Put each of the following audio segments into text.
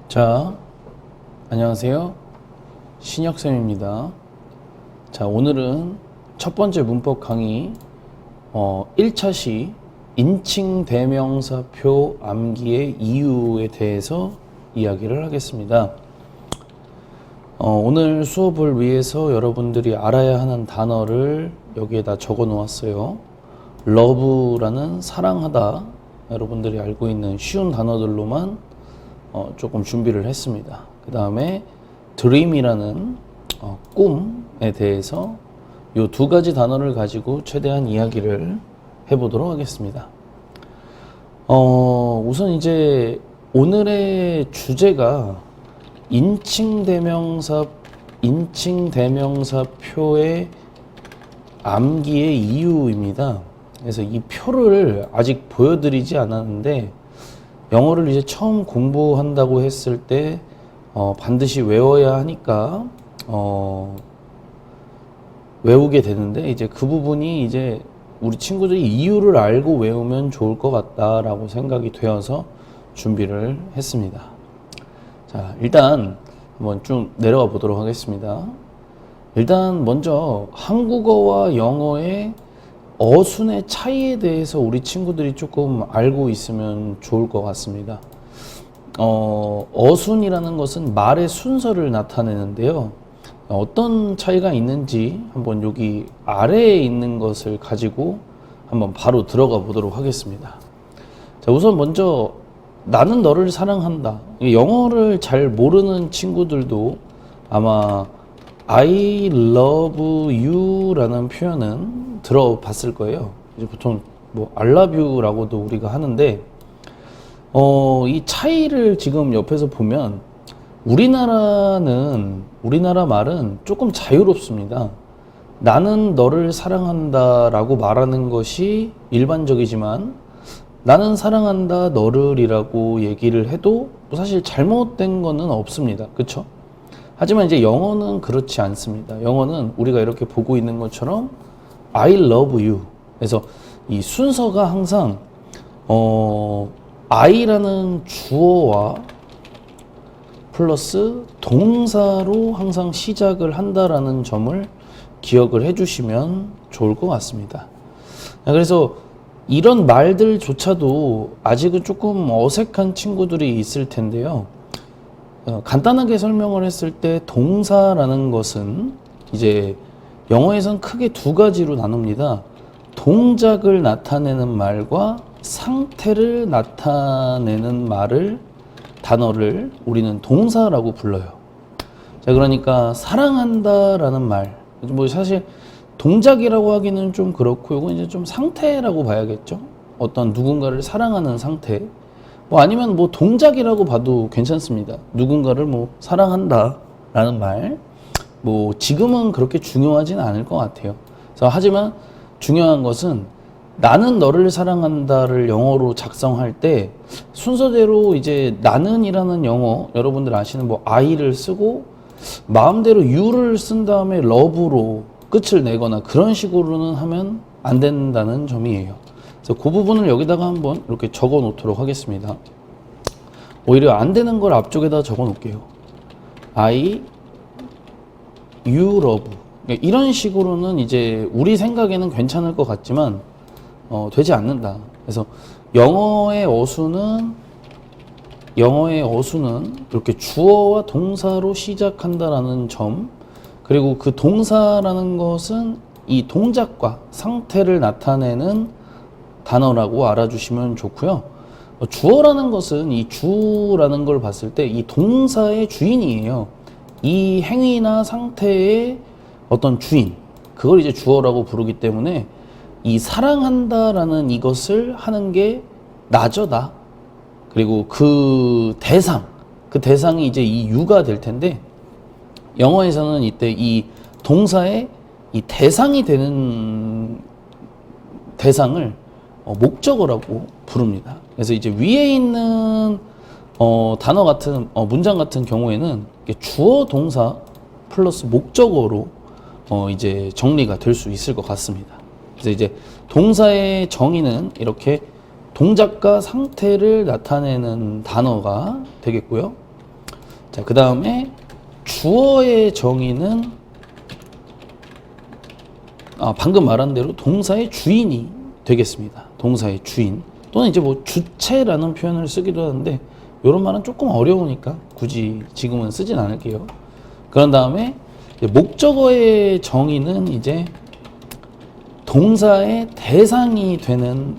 자, 안녕하세요. 신혁쌤입니다. 자, 오늘은 첫 번째 문법 강의 1차 시 인칭 대명사표 암기의 이유에 대해서 이야기를 하겠습니다. 오늘 수업을 위해서 여러분들이 알아야 하는 단어를 여기에다 적어 놓았어요. love라는 사랑하다, 여러분들이 알고 있는 쉬운 단어들로만 조금 준비를 했습니다. 그 다음에 dream이라는 꿈에 대해서 이 두 가지 단어를 가지고 최대한 이야기를 해보도록 하겠습니다. 우선 이제 오늘의 주제가 인칭 대명사표의 암기의 이유입니다. 그래서 이 표를 아직 보여드리지 않았는데, 영어를 이제 처음 공부한다고 했을 때 반드시 외워야 하니까 외우게 되는데, 이제 그 부분이 이제 우리 친구들이 이유를 알고 외우면 좋을 것 같다라고 생각이 되어서 준비를 했습니다. 자, 일단 한번 쭉 내려가 보도록 하겠습니다. 일단 먼저 한국어와 영어의 어순의 차이에 대해서 우리 친구들이 조금 알고 있으면 좋을 것 같습니다. 어순이라는 것은 말의 순서를 나타내는데요. 어떤 차이가 있는지 한번 여기 아래에 있는 것을 가지고 한번 바로 들어가 보도록 하겠습니다. 자, 우선 먼저 나는 너를 사랑한다. 영어를 잘 모르는 친구들도 아마 I love you 라는 표현은 들어봤을 거예요. 이제 보통 뭐 I love you 라고도 우리가 하는데, 이 차이를 지금 옆에서 보면 우리나라 말은 조금 자유롭습니다. 나는 너를 사랑한다 라고 말하는 것이 일반적이지만, 나는 사랑한다 너를 이라고 얘기를 해도 사실 잘못된 거는 없습니다. 그쵸? 하지만 이제 영어는 그렇지 않습니다. 영어는 우리가 이렇게 보고 있는 것처럼 I love you. 그래서 이 순서가 항상 I라는 주어와 플러스 동사로 항상 시작을 한다라는 점을 기억을 해주시면 좋을 것 같습니다. 그래서 이런 말들조차도 아직은 조금 어색한 친구들이 있을 텐데요. 간단하게 설명을 했을 때 동사라는 것은 이제 영어에선 크게 두 가지로 나눕니다. 동작을 나타내는 말과 상태를 나타내는 단어를 우리는 동사라고 불러요. 자, 그러니까 사랑한다라는 말, 뭐 사실 동작이라고 하기는 좀 그렇고, 이건 이제 좀 상태라고 봐야겠죠. 어떤 누군가를 사랑하는 상태. 뭐 아니면 뭐 동작이라고 봐도 괜찮습니다. 누군가를 뭐 사랑한다 라는 말, 뭐 지금은 그렇게 중요하진 않을 것 같아요. 그래서 하지만 중요한 것은 나는 너를 사랑한다를 영어로 작성할 때 순서대로 이제 나는이라는 영어, 여러분들 아시는 뭐 I를 쓰고 마음대로 you를 쓴 다음에 love로 끝을 내거나 그런 식으로는 하면 안 된다는 점이에요. 그래서 그 부분을 여기다가 한번 이렇게 적어 놓도록 하겠습니다. 오히려 안 되는 걸 앞쪽에다 적어 놓을게요. I, you love. 이런 식으로는 이제 우리 생각에는 괜찮을 것 같지만 되지 않는다. 그래서 영어의 어수는 이렇게 주어와 동사로 시작한다라는 점, 그리고 그 동사라는 것은 이 동작과 상태를 나타내는 단어라고 알아주시면 좋고요. 주어라는 것은 이 주라는 걸 봤을 때 이 동사의 주인이에요. 이 행위나 상태의 어떤 주인, 그걸 이제 주어라고 부르기 때문에 이 사랑한다라는 이것을 하는 게 나죠, 나. 그리고 그 대상이 이제 이 you가 될 텐데, 영어에서는 이때 이 동사의 이 대상이 되는 대상을 목적어라고 부릅니다. 그래서 이제 위에 있는 단어 같은 문장 같은 경우에는 주어 동사 플러스 목적어로 이제 정리가 될 수 있을 것 같습니다. 그래서 이제 동사의 정의는 이렇게 동작과 상태를 나타내는 단어가 되겠고요. 자, 그 다음에 주어의 정의는 방금 말한 대로 동사의 주인이 되겠습니다. 동사의 주인 또는 이제 뭐 주체라는 표현을 쓰기도 하는데 이런 말은 조금 어려우니까 굳이 지금은 쓰진 않을게요. 그런 다음에 목적어의 정의는 이제 동사의 대상이 되는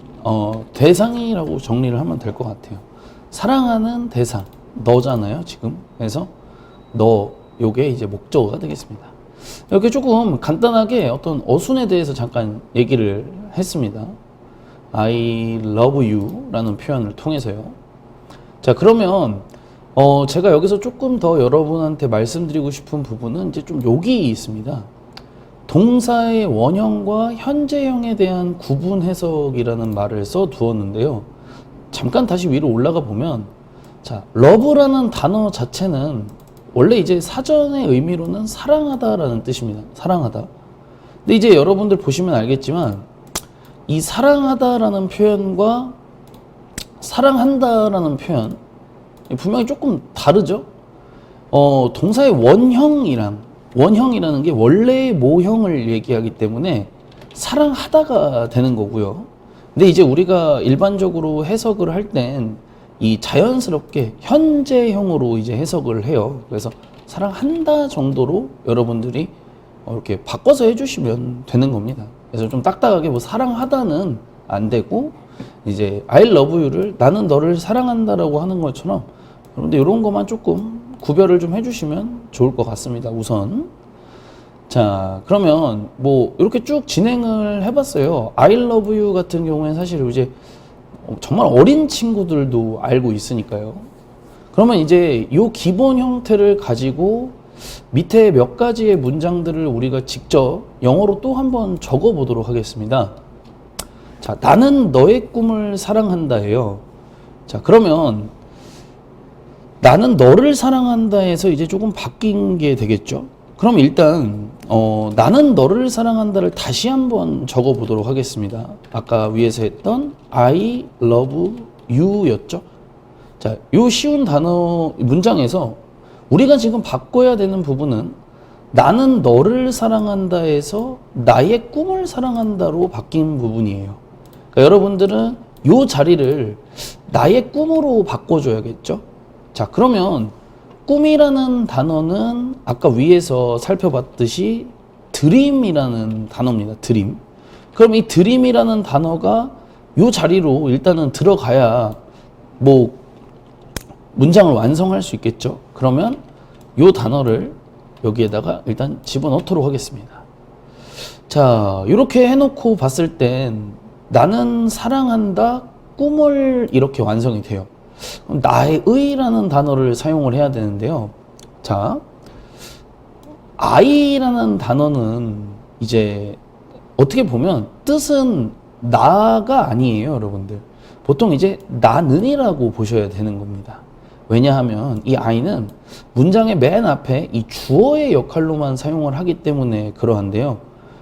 대상이라고 정리를 하면 될 것 같아요. 사랑하는 대상 너잖아요 지금. 그래서 너 요게 이제 목적어가 되겠습니다. 이렇게 조금 간단하게 어떤 어순에 대해서 잠깐 얘기를 했습니다. I love you 라는 표현을 통해서요. 자, 그러면 제가 여기서 조금 더 여러분한테 말씀드리고 싶은 부분은 이제 좀 여기 있습니다. 동사의 원형과 현재형에 대한 구분 해석이라는 말을 써 두었는데요. 잠깐 다시 위로 올라가 보면, 자, love라는 단어 자체는 원래 이제 사전의 의미로는 사랑하다라는 뜻입니다. 사랑하다. 근데 이제 여러분들 보시면 알겠지만 이 사랑하다라는 표현과 사랑한다라는 표현 분명히 조금 다르죠. 동사의 원형이라는 게 원래의 모형을 얘기하기 때문에 사랑하다가 되는 거고요. 근데 이제 우리가 일반적으로 해석을 할 땐 이 자연스럽게 현재형으로 이제 해석을 해요. 그래서 사랑한다 정도로 여러분들이 이렇게 바꿔서 해주시면 되는 겁니다. 그래서 좀 딱딱하게 뭐 사랑하다는 안 되고 이제 I love you를 나는 너를 사랑한다라고 하는 것처럼 여러분들 이런 것만 조금 구별을 좀 해주시면 좋을 것 같습니다. 우선 자, 그러면 뭐 이렇게 쭉 진행을 해봤어요. I love you 같은 경우에는 사실 이제 정말 어린 친구들도 알고 있으니까요. 그러면 이제 이 기본 형태를 가지고 밑에 몇 가지의 문장들을 우리가 직접 영어로 또 한번 적어 보도록 하겠습니다. 자, 나는 너의 꿈을 사랑한다예요. 자, 그러면 나는 너를 사랑한다에서 이제 조금 바뀐 게 되겠죠. 그럼 일단 나는 너를 사랑한다를 다시 한번 적어 보도록 하겠습니다. 아까 위에서 했던 I love you 였죠. 자, 요 쉬운 단어 문장에서 우리가 지금 바꿔야 되는 부분은 나는 너를 사랑한다에서 나의 꿈을 사랑한다로 바뀐 부분이에요. 그러니까 여러분들은 요 자리를 나의 꿈으로 바꿔줘야겠죠. 자, 그러면 꿈이라는 단어는 아까 위에서 살펴봤듯이 드림이라는 단어입니다. 드림. 그럼 이 드림이라는 단어가 이 자리로 일단은 들어가야 뭐 문장을 완성할 수 있겠죠. 그러면 이 단어를 여기에다가 일단 집어넣도록 하겠습니다. 자, 이렇게 해놓고 봤을 땐 나는 사랑한다 꿈을 이렇게 완성이 돼요. 그럼 나의라는 단어를 사용을 해야 되는데요. 자, I라는 단어는 이제 어떻게 보면 뜻은 나가 아니에요, 여러분들. 보통 이제 나는이라고 보셔야 되는 겁니다. 왜냐하면 이 I는 문장의 맨 앞에 이 주어의 역할로만 사용을 하기 때문에 그러한데요.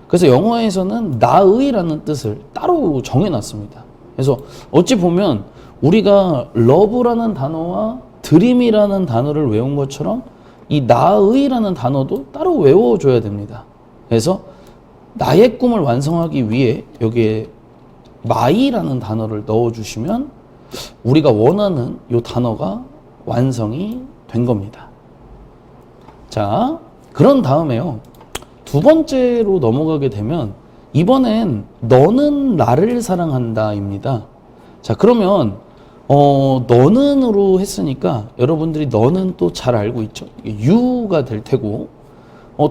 그래서 영어에서는 나의라는 뜻을 따로 정해놨습니다. 그래서 어찌 보면 우리가 love라는 단어와 dream이라는 단어를 외운 것처럼 이 나의라는 단어도 따로 외워줘야 됩니다. 그래서 나의 꿈을 완성하기 위해 여기에 my라는 단어를 넣어주시면 우리가 원하는 이 단어가 완성이 된 겁니다. 자, 그런 다음에요. 두 번째로 넘어가게 되면 이번엔 너는 나를 사랑한다입니다. 자, 그러면 너는으로 했으니까 여러분들이 너는 또 잘 알고 있죠. you가 될 테고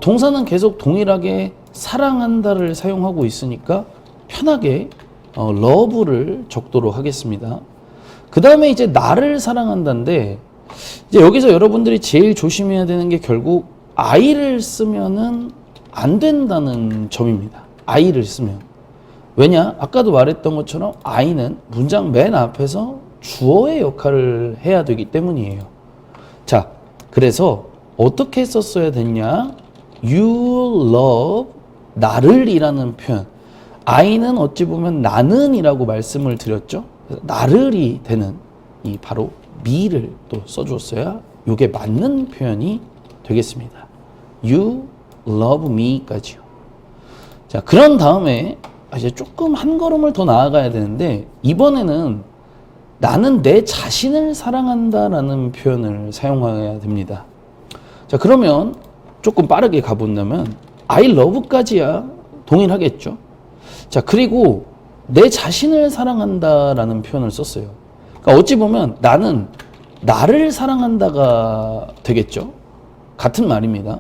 동사는 계속 동일하게 사랑한다를 사용하고 있으니까 편하게 love를 적도록 하겠습니다. 그 다음에 이제 나를 사랑한다인데 이제 여기서 여러분들이 제일 조심해야 되는 게 결국 I를 쓰면은 안 된다는 점입니다. I를 쓰면. 왜냐? 아까도 말했던 것처럼 I는 문장 맨 앞에서 주어의 역할을 해야 되기 때문이에요. 자, 그래서 어떻게 썼어야 됐냐? You love 나를 이라는 표현. I는 어찌 보면 나는 이라고 말씀을 드렸죠. 나를이 되는 이 바로 me를 또 써주었어야 요게 맞는 표현이 되겠습니다. You love me까지요. 자, 그런 다음에 이제 조금 한 걸음을 더 나아가야 되는데, 이번에는 나는 내 자신을 사랑한다라는 표현을 사용해야 됩니다. 자, 그러면 조금 빠르게 가본다면 I love까지야 동일하겠죠. 자, 그리고 내 자신을 사랑한다라는 표현을 썼어요. 그러니까 어찌 보면 나는 나를 사랑한다가 되겠죠. 같은 말입니다.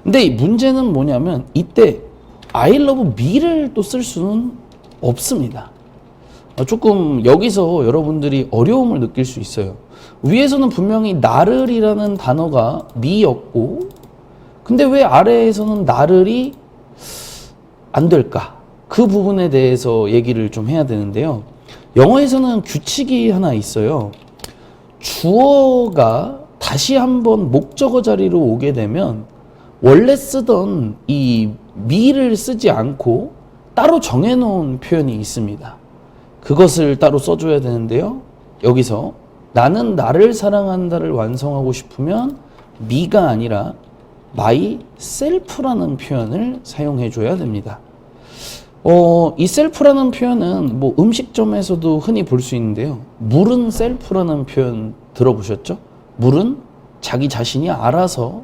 근데 이 문제는 뭐냐면 이때 I love me를 또 쓸 수는 없습니다. 조금 여기서 여러분들이 어려움을 느낄 수 있어요. 위에서는 분명히 나를이라는 단어가 me였고, 근데 왜 아래에서는 나를이 안 될까? 그 부분에 대해서 얘기를 좀 해야 되는데요. 영어에서는 규칙이 하나 있어요. 주어가 다시 한번 목적어 자리로 오게 되면 원래 쓰던 이 me를 쓰지 않고 따로 정해놓은 표현이 있습니다. 그것을 따로 써줘야 되는데요. 여기서 나는 나를 사랑한다를 완성하고 싶으면 me가 아니라 myself라는 표현을 사용해줘야 됩니다. 이 self라는 표현은 뭐 음식점에서도 흔히 볼 수 있는데요. 물은 self라는 표현 들어보셨죠? 물은 자기 자신이 알아서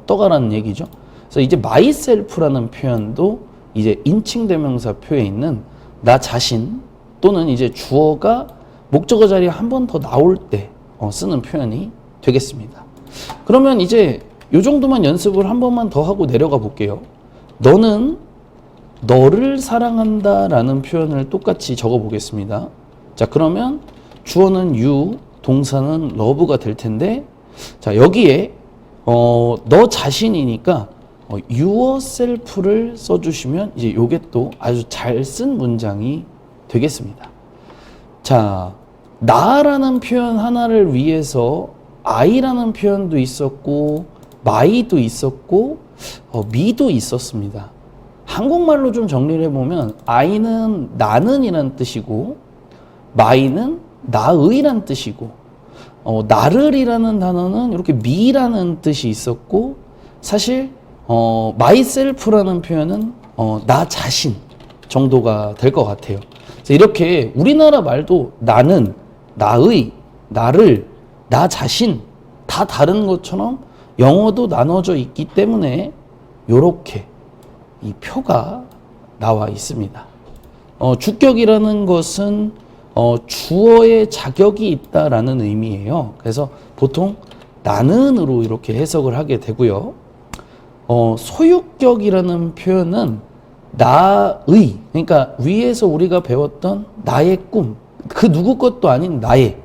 떠가라는 얘기죠. 그래서 이제 myself라는 표현도 이제 인칭대명사 표에 있는 나 자신 또는 이제 주어가 목적어 자리에 한 번 더 나올 때 쓰는 표현이 되겠습니다. 그러면 이제 이 정도만 연습을 한 번만 더 하고 내려가 볼게요. 너는 너를 사랑한다 라는 표현을 똑같이 적어 보겠습니다. 자, 그러면 주어는 you, 동사는 love가 될 텐데, 자, 여기에 너 자신이니까 yourself를 써주시면 이제 요게 또 아주 잘 쓴 문장이 되겠습니다. 자, 나라는 표현 하나를 위해서 I라는 표현도 있었고 my도 있었고 me도 있었습니다. 한국말로 좀 정리를 해보면 I는 나는 이란 뜻이고 my는 나의란 뜻이고 나를이라는 단어는 이렇게 me라는 뜻이 있었고, 사실 myself라는 표현은 나 자신 정도가 될 것 같아요. 그래서 이렇게 우리나라 말도 나는, 나의, 나를, 나 자신 다 다른 것처럼 영어도 나눠져 있기 때문에 이렇게 이 표가 나와 있습니다. 주격이라는 것은 주어의 자격이 있다라는 의미예요. 그래서 보통 나는으로 이렇게 해석을 하게 되고요. 소유격이라는 표현은 나의, 그러니까 위에서 우리가 배웠던 나의 꿈, 그 누구 것도 아닌 나의,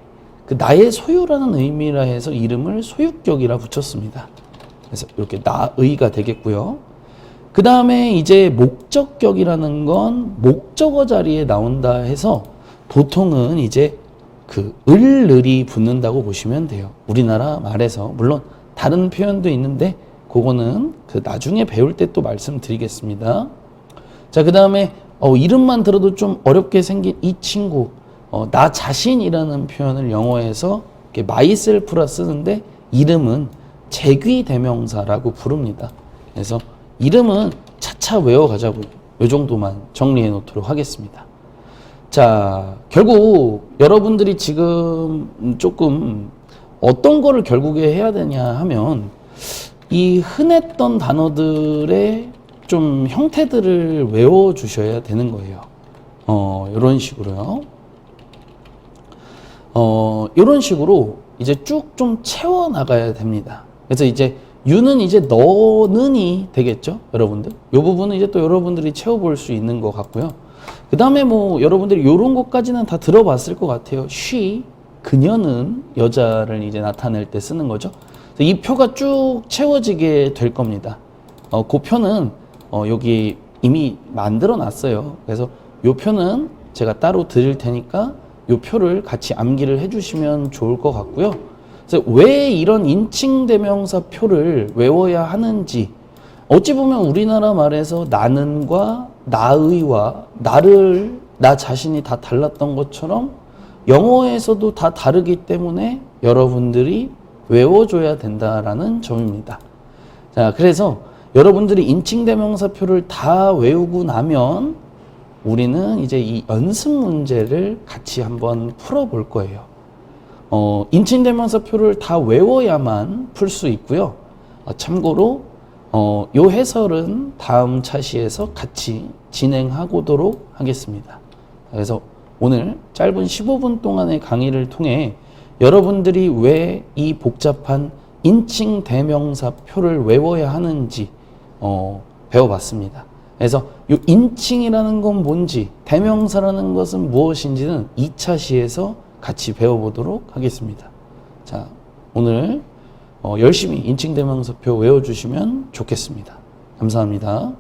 그 나의 소유라는 의미라 해서 이름을 소유격이라 붙였습니다. 그래서 이렇게 나의가 되겠고요. 그 다음에 이제 목적격이라는 건 목적어 자리에 나온다 해서 보통은 이제 그 을이 붙는다고 보시면 돼요. 우리나라 말에서. 물론 다른 표현도 있는데 그거는 그 나중에 배울 때 또 말씀드리겠습니다. 자, 그 다음에 이름만 들어도 좀 어렵게 생긴 이 친구, 나 자신이라는 표현을 영어에서 이렇게 myself라 쓰는데 이름은 재귀대명사라고 부릅니다. 그래서 이름은 차차 외워가자고 이 정도만 정리해 놓도록 하겠습니다. 자, 결국 여러분들이 지금 조금 어떤 거를 결국에 해야 되냐 하면 이 흔했던 단어들의 좀 형태들을 외워주셔야 되는 거예요. 이런 식으로요. 이런 식으로 이제 쭉 좀 채워 나가야 됩니다. 그래서 이제 you는 이제 너는이 되겠죠, 여러분들. 이 부분은 이제 또 여러분들이 채워볼 수 있는 것 같고요. 그 다음에 뭐 여러분들이 이런 것까지는 다 들어봤을 것 같아요. she, 그녀는 여자를 이제 나타낼 때 쓰는 거죠. 이 표가 쭉 채워지게 될 겁니다. 그 표는 여기 이미 만들어 놨어요. 그래서 이 표는 제가 따로 드릴 테니까 이 표를 같이 암기를 해주시면 좋을 것 같고요. 그래서 왜 이런 인칭대명사 표를 외워야 하는지, 어찌 보면 우리나라 말에서 나는과 나의와 나를, 나 자신이 다 달랐던 것처럼 영어에서도 다 다르기 때문에 여러분들이 외워줘야 된다라는 점입니다. 자, 그래서 여러분들이 인칭대명사표를 다 외우고 나면 우리는 이제 이 연습 문제를 같이 한번 풀어볼 거예요. 인칭대명사표를 다 외워야만 풀 수 있고요. 참고로 요 해설은 다음 차시에서 같이 진행하도록 하겠습니다. 그래서 오늘 짧은 15분 동안의 강의를 통해 여러분들이 왜 이 복잡한 인칭대명사표를 외워야 하는지 배워봤습니다. 그래서 이 인칭이라는 건 뭔지, 대명사라는 것은 무엇인지는 2차 시에서 같이 배워보도록 하겠습니다. 자, 오늘 열심히 인칭대명사표 외워주시면 좋겠습니다. 감사합니다.